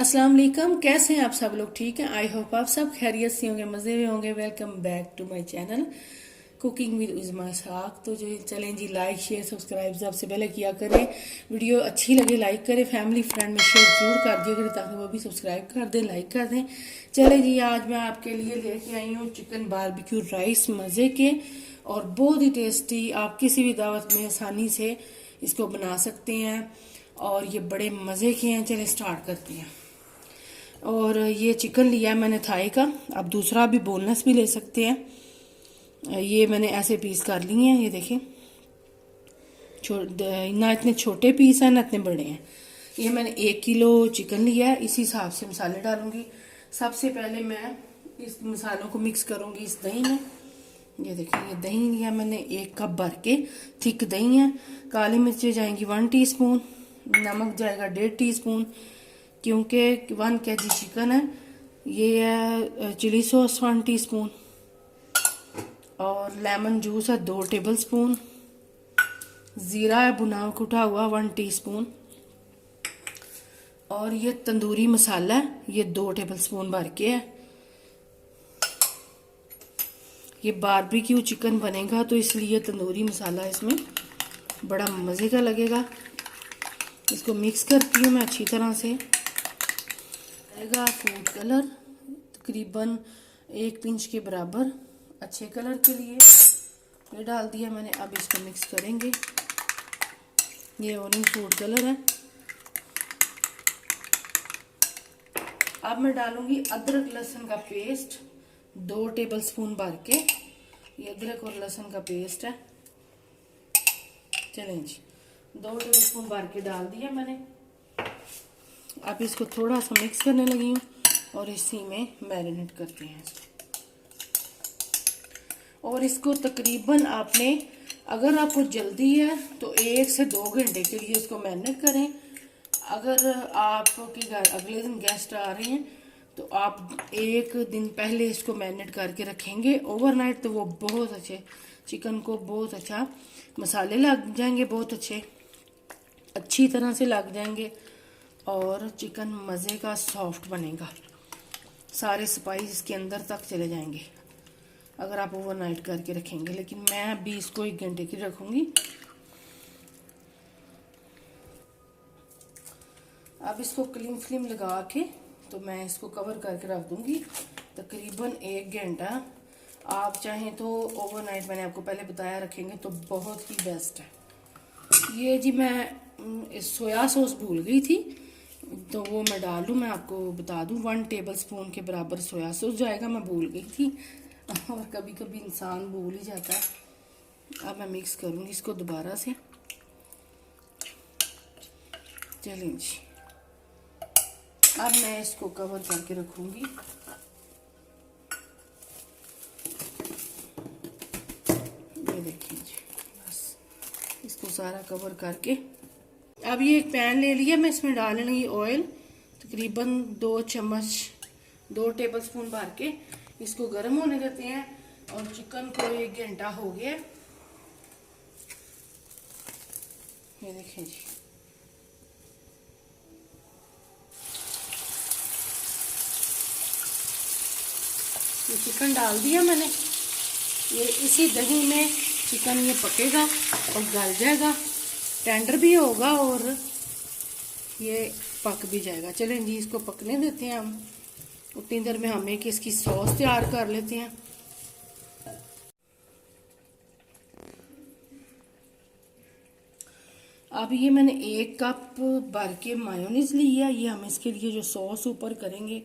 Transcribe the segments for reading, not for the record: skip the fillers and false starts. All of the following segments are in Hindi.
अस्सलाम वालेकुम। कैसे हैं आप सब लोग? ठीक हैं? आई होप आप सब खैरियत से होंगे, मज़े में होंगे। Welcome back to my channel cooking with Uzma Saag. तो जो चलें जी, लाइक शेयर सब्सक्राइब सबसे पहले किया करें। वीडियो अच्छी लगे लाइक करें, फैमिली फ्रेंड में शेयर जरूर कर दिया करें ताकि वो भी सब्सक्राइब कर दें, लाइक कर दें। चलें जी, आज मैं आपके लिए लेके आई हूँ चिकन बारबेक्यू राइस, मज़े के और बहुत ही टेस्टी। आप किसी भी दावत में आसानी से इसको बना सकते हैं और ये बड़े मज़े के हैं। चले स्टार्ट करते हैं। और ये चिकन लिया है मैंने थाई का, आप दूसरा भी बोनलेस भी ले सकते हैं। ये मैंने ऐसे पीस कर लिए हैं, ये देखें। ना इतने छोटे पीस हैं ना इतने बड़े हैं। ये मैंने 1 किलो चिकन लिया है, इसी हिसाब से मसाले डालूंगी। सबसे पहले मैं इस मसालों को मिक्स करूंगी इस दही में। ये देखिए, ये दही लिया मैंने 1 कप भर के, थिक दही है। काली मिर्चें जाएंगी 1 टीस्पून, नमक जाएगा 1.5 टीस्पून, क्योंकि 1 kg चिकन है। ये है चिली सॉस 1 टीस्पून और लेमन जूस है 2 टेबलस्पून। ज़ीरा है भुना कुटा हुआ 1 टीस्पून। और ये तंदूरी मसाला है, ये 2 टेबलस्पून भर के है। ये बारबेक्यू चिकन बनेगा तो इसलिए तंदूरी मसाला इसमें बड़ा मज़े का लगेगा। इसको मिक्स करती हूँ मैं अच्छी तरह से। आएगा फूड कलर तकरीबन 1 पिंच के बराबर, अच्छे कलर के लिए ये डाल दिया मैंने। अब इसको मिक्स करेंगे। ये ऑरेंज फूड कलर है। अब मैं डालूंगी अदरक लहसुन का पेस्ट 2 टेबलस्पून भर के। ये अदरक और लहसुन का पेस्ट है। चलें जी, 2 टेबलस्पून भर के डाल दिया मैंने। अब इसको थोड़ा सा मिक्स करने लगी हूँ और इसी में मैरिनेट करते हैं। और इसको तकरीबन आपने, अगर आपको जल्दी है तो 1 से 2 घंटे के लिए इसको मैरिनेट करें। अगर आपके घर अगले दिन गेस्ट आ रहे हैं तो आप 1 दिन पहले इसको मैरिनेट करके रखेंगे ओवरनाइट, तो वो बहुत अच्छे चिकन को बहुत अच्छा मसाले लग जाएंगे, बहुत अच्छी तरह से लग जाएंगे और चिकन मज़े का सॉफ्ट बनेगा। सारे स्पाइस इसके अंदर तक चले जाएंगे अगर आप ओवरनाइट करके रखेंगे। लेकिन मैं अभी इसको 1 घंटे की रखूँगी। अब इसको क्लीन फ्लेम लगा के तो मैं इसको कवर करके रख दूँगी तकरीबन 1 घंटा। आप चाहें तो ओवरनाइट, मैंने आपको पहले बताया, रखेंगे तो बहुत ही बेस्ट है। ये जी मैं सोया सॉस भूल गई थी तो वो मैं डाल दूँ। मैं आपको बता दूँ 1 टेबलस्पून के बराबर सोया सॉस जाएगा, मैं भूल गई थी और कभी कभी इंसान भूल ही जाता है। अब मैं मिक्स करूँगी इसको दोबारा से। चलें जी, अब मैं इसको कवर करके रखूँगी। ये देखिए जी, बस इसको सारा कवर करके। अब ये एक पैन ले लिया, मैं इसमें डाल लूँगी ऑयल तकरीबन 2 चम्मच, 2 टेबलस्पून भर के। इसको गर्म होने देते हैं और चिकन को 1 घंटा हो गया। ये देखिए जी, ये चिकन डाल दिया मैंने। ये इसी दही में चिकन ये पकेगा और गल जाएगा, टेंडर भी होगा और ये पक भी जाएगा। चलें जी, इसको पकने देते हैं हम। उतनी देर में हम एक इसकी सॉस तैयार कर लेते हैं। अब ये मैंने 1 कप भर के मायोनीज ली है। ये हम इसके लिए जो सॉस ऊपर करेंगे,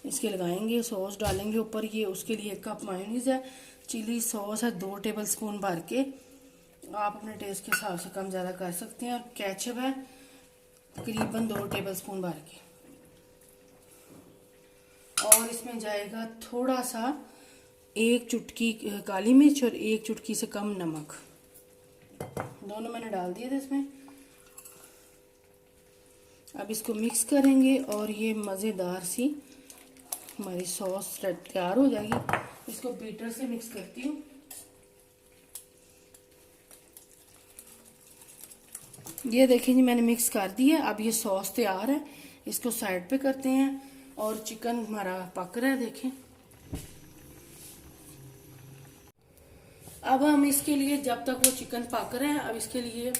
इसके लगाएंगे, सॉस डालेंगे ऊपर। ये उसके लिए 1 कप मायोनीज है। चिली सॉस है 2 टेबलस्पून भर के, आप अपने टेस्ट के हिसाब से कम ज़्यादा कर सकते हैं। और केचप है तकरीबन 2 टेबलस्पून भर के। और इसमें जाएगा थोड़ा सा 1 चुटकी काली मिर्च और 1 चुटकी से कम नमक, दोनों मैंने डाल दिए थे इसमें। अब इसको मिक्स करेंगे और ये मज़ेदार सी हमारी सॉस तैयार हो जाएगी। इसको बीटर से मिक्स करती हूँ। ये देखें जी, मैंने मिक्स कर दिया। अब ये सॉस तैयार है। इसको साइड पे करते हैं और चिकन हमारा पक रहा है, देखें। अब हम इसके लिए, जब तक वो चिकन पक रहा है, अब इसके लिए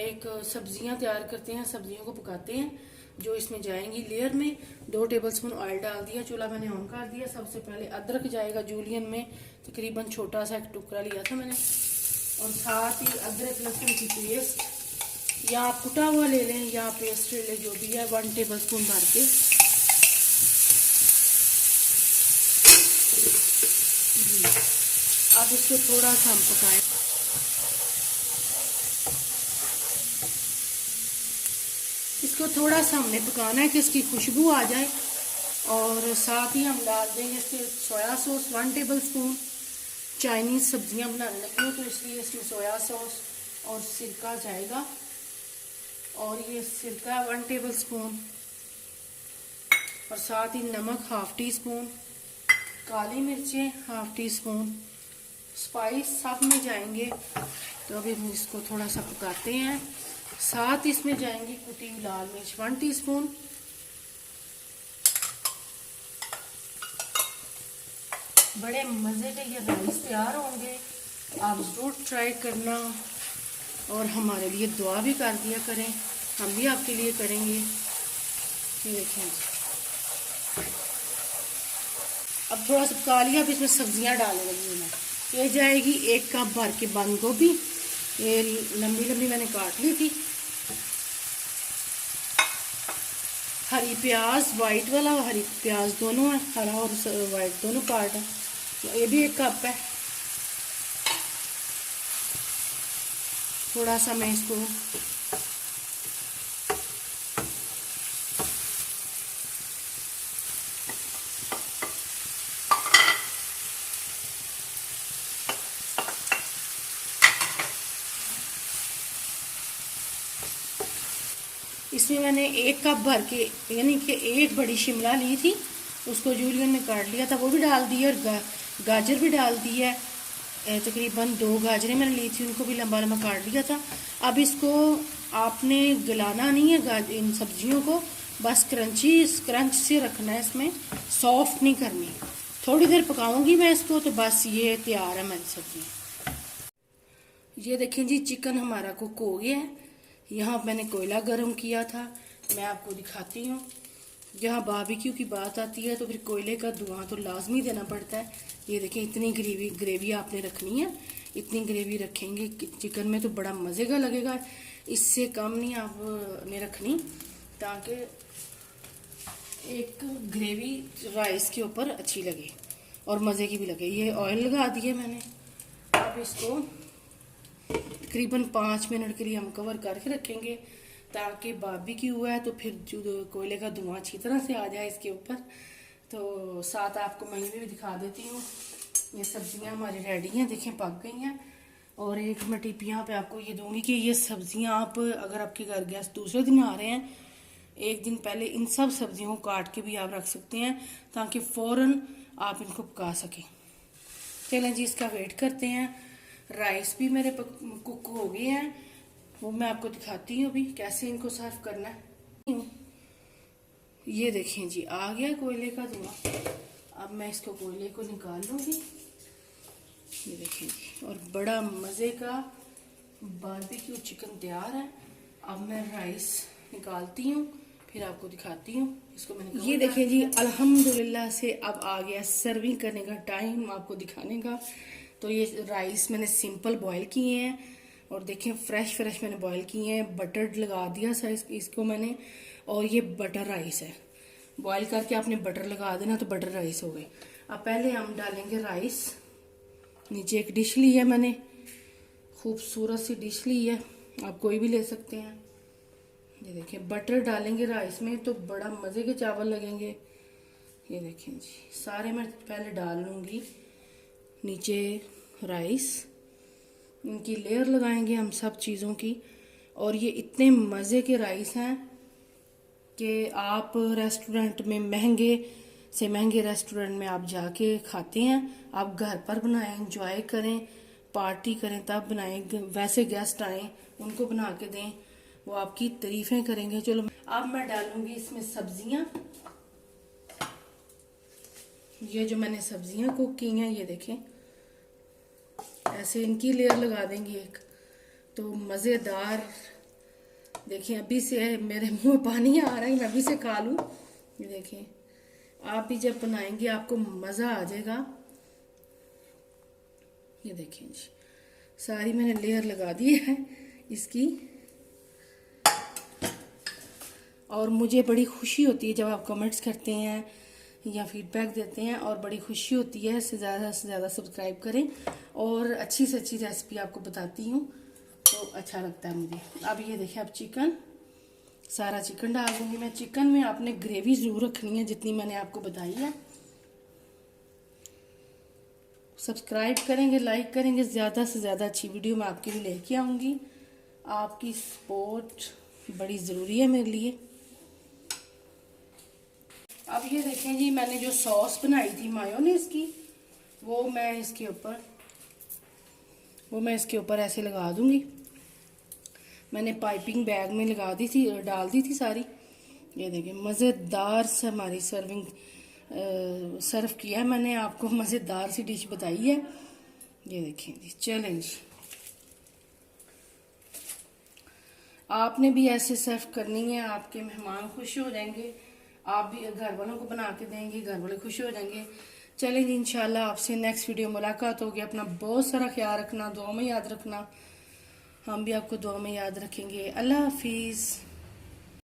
एक सब्जियां तैयार करते हैं, सब्जियों को पकाते हैं जो इसमें जाएंगी लेयर में। 2 टेबलस्पून ऑयल डाल दिया, चूल्हा मैंने ऑन कर दिया। सबसे पहले अदरक जाएगा जूलियन में, तकरीबन छोटा सा एक टुकड़ा लिया था मैंने, और साथ ही अदरक लहसुन की पेस्ट, या आप कुटा हुआ ले लें या पेस्ट ले लें, जो भी है, 1 टेबलस्पून भर के। अब इसको थोड़ा सा हम पकाएं। इसको थोड़ा सा हमने पकाना है कि इसकी खुशबू आ जाए, और साथ ही हम डाल देंगे इसके सोया सॉस 1 टेबलस्पून। चाइनीज सब्जियां बनाने लगी हूँ तो इसलिए इसमें सोया सॉस और सिरका जाएगा, और ये सिरका 1 टेबलस्पून, और साथ ही नमक 1/2 टीस्पून, काली मिर्चें 1/2 टीस्पून, स्पाइस सब में जाएंगे। तो अभी हम इसको थोड़ा सा पकाते हैं। साथ इसमें जाएंगी कुटी हुई लाल मिर्च 1 टीस्पून, बड़े मज़े के ये राइस तैयार होंगे। आप ज़रूर ट्राई करना और हमारे लिए दुआ भी कर दिया करें, हम भी आपके लिए करेंगे। ये देखें, अब थोड़ा सा पका लिया, अब इसमें सब्जियां डालने लगी हूँ मैं। ये जाएगी 1 कप भर के बंद गोभी, ये लंबी लंबी मैंने काट ली थी। हरी प्याज, वाइट वाला हरी प्याज दोनों है, हरा और वाइट दोनों पार्ट है, ये भी 1 कप है। थोड़ा सा मैं इसको इसमें मैंने 1 कप भर के, यानी कि 1 बड़ी शिमला ली थी, उसको जूलियन में काट लिया था, वो भी डाल दी है, और गाजर भी डाल दी है। तकरीबन 2 गाजरें मैंने ली थी, उनको भी लंबा लंबा काट लिया था। अब इसको आपने गलाना नहीं है इन सब्जियों को, बस क्रंच से रखना है, इसमें सॉफ्ट नहीं करनी। थोड़ी देर पकाऊंगी मैं इसको, तो बस ये तैयार है मेरी सब्जियाँ। ये देखें जी, चिकन हमारा कुक हो गया है। यहाँ मैंने कोयला गर्म किया था, मैं आपको दिखाती हूँ। जहाँ बारबेक्यू की बात आती है तो फिर कोयले का धुआं तो लाजमी देना पड़ता है। ये देखें, इतनी ग्रेवी आपने रखनी है, इतनी ग्रेवी रखेंगे चिकन में तो बड़ा मज़े का लगेगा। इससे कम नहीं आपने रखनी, ताकि एक ग्रेवी राइस के ऊपर अच्छी लगे और मज़े की भी लगे। ये ऑयल लगा दिए मैंने। अब इसको तकरीबन 5 मिनट के लिए हम कवर करके रखेंगे, ताकि बारबेक्यू हुआ है तो फिर जो कोयले का धुआं अच्छी तरह से आ जाए इसके ऊपर। तो साथ आपको मैं ये भी दिखा देती हूँ, ये सब्जियां हमारी रेडी हैं, देखें पक गई हैं। और एक मैं टिप यहाँ पे आपको ये दूंगी कि ये सब्जियां आप, अगर आपके घर गेस्ट दूसरे दिन आ रहे हैं, 1 दिन पहले इन सब सब्जियों को काट के भी आप रख सकते हैं, ताकि फ़ौरन आप इनको पका सकें। चलें जी, इसका वेट करते हैं। राइस भी मेरे कुक हो गए हैं, वो मैं आपको दिखाती हूँ अभी कैसे इनको सर्व करना है। ये देखें जी, आ गया कोयले का धुआं। अब मैं इसको कोयले को निकाल लूँगी। ये देखें जी, और बड़ा मज़े का बारबेक्यू चिकन तैयार है। अब मैं राइस निकालती हूँ, फिर आपको दिखाती हूँ इसको मैंने। ये देखें जी, अल्हम्दुलिल्लाह से अब आ गया सर्विंग करने का टाइम, आपको दिखाने का। तो ये राइस मैंने सिंपल बॉईल किए हैं, और देखें फ्रेश मैंने बॉईल किए हैं। बटर लगा दिया था इसको मैंने, और ये बटर राइस है। बॉईल करके आपने बटर लगा देना तो बटर राइस हो गए। अब पहले हम डालेंगे राइस। नीचे एक डिश ली है मैंने, खूबसूरत सी डिश ली है, आप कोई भी ले सकते हैं। ये देखें, बटर डालेंगे राइस में तो बड़ा मज़े के चावल लगेंगे। ये देखें जी, सारे मैं पहले डाल लूँगी नीचे राइस, इनकी लेयर लगाएंगे हम सब चीज़ों की। और ये इतने मज़े के राइस हैं कि आप रेस्टोरेंट में, महंगे से महंगे रेस्टोरेंट में आप जाके खाते हैं, आप घर पर बनाएं, एंजॉय करें, पार्टी करें तब बनाएं। वैसे गेस्ट आएँ उनको बना के दें, वो आपकी तारीफ़ें करेंगे। चलो अब मैं डालूंगी इसमें सब्जियां। ये जो मैंने सब्जियां कुक की हैं, ये देखें, ऐसे इनकी लेयर लगा देंगे एक, तो मज़ेदार। देखिए अभी से मेरे मुंह में पानी आ रहा है, मैं अभी से खा लूं। ये देखें, आप भी जब बनाएंगे आपको मज़ा आ जाएगा। ये देखें जी, सारी मैंने लेयर लगा दी है इसकी। और मुझे बड़ी खुशी होती है जब आप कमेंट्स करते हैं या फीडबैक देते हैं, और बड़ी खुशी होती है। से ज़्यादा सब्सक्राइब करें, और अच्छी से अच्छी रेसिपी आपको बताती हूँ तो अच्छा लगता है मुझे। अब ये देखिए, अब चिकन, सारा चिकन डाल दूंगी मैं। चिकन में आपने ग्रेवी ज़रूर रखनी है जितनी मैंने आपको बताई है। सब्सक्राइब करेंगे, लाइक करेंगे, ज़्यादा से ज़्यादा अच्छी वीडियो मैं आपके लिए लेके आऊँगी। आपकी सपोर्ट बड़ी ज़रूरी है मेरे लिए। अब ये देखें जी, मैंने जो सॉस बनाई थी मायोनीज की, वो मैं इसके ऊपर ऐसे लगा दूंगी। मैंने पाइपिंग बैग में लगा दी थी, डाल दी थी सारी। ये देखिए, मज़ेदार से हमारी सर्व किया है मैंने आपको, मज़ेदार सी डिश बताई है। ये देखें जी, चैलेंज आपने भी ऐसे सर्व करनी है, आपके मेहमान खुश हो जाएंगे। आप भी घर वालों को बना के देंगे, घर वाले खुश हो जाएंगे। चलेंगे इंशाल्लाह, आपसे नेक्स्ट वीडियो मुलाकात होगी। अपना बहुत सारा ख्याल रखना, दुआ में याद रखना। हम भी आपको दुआ में याद रखेंगे। अल्लाह हाफिज़।